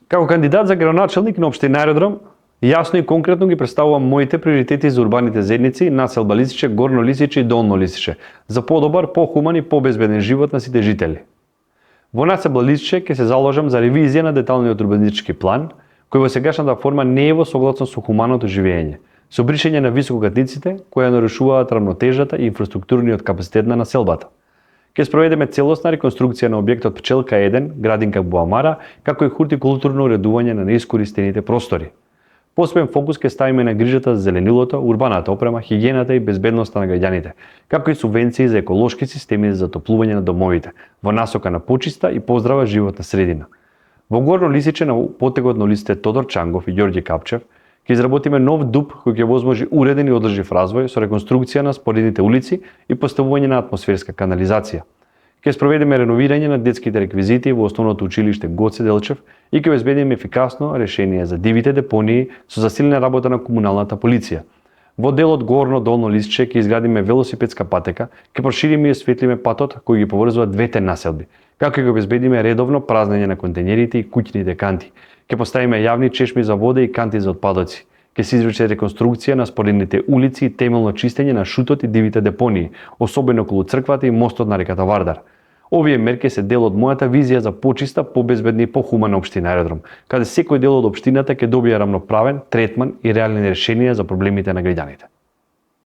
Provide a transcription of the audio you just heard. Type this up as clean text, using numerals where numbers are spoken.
Како кандидат за градоначелник на општина Аеродром, јасно и конкретно ги представувам моите приоритети за урбаните заедници населба Лисиче, Горно Лисиче и Долно Лисиче, за подобар, похуман и побезбеден живот на сите жители. Во населба Лисиче ќе се заложам за ревизија на деталниот урбанистички план, кој во сегашната форма не е во согласност со хуманото живење, со бришење на високогатниците кои нарушуваат рамнотежата и инфраструктурниот капацитет на населбата. Ќе спроведеме целосна реконструкција на објектот Пчелка 1, градинка Буамара, како и хортикултурно уредување на неискористените простори. Посебен фокус ќе ставиме на грижата за зеленилото, урбаната опрема, хигиената и безбедноста на граѓаните, како и субвенции за еколошки системи за затоплување на домовите, во насока на почиста и поздрава животна средина. Во Горно Лисиче на потегот на улиците Тодор Чангов и Ѓорѓе Капчев ќе изработиме нов ДУП кој ќе возможи уреден и одржив развој со реконструкција на споредните улици и поставување на атмосферска канализација. Ќе спроведеме реновирање на детските реквизити во основното училиште Гоце Делчев и ќе обезбедиме ефикасно решение за дивите депонии со засилена работа на комуналната полиција. Во делот Горно-Долно Лисиче ќе изградиме велосипедска патека, ќе прошириме и осветлиме патот кој ги поврзува двете населби, како и ќе обезбедиме редовно празнење на контејнерите и куќните канти. Ќе поставиме јавни чешми за вода и канти за отпадоци. Ќе се изврши реконструкција на споредните улици и темелно чистење на шутот и дивите депонии, особено околу црквата и мостот на реката Вардар. Овие мерки се дел од мојата визија за почиста, побезбедна и похумана општина Аеродром, каде секој дел од општината ќе добие рамноправен третман и реални решенија за проблемите на граѓаните.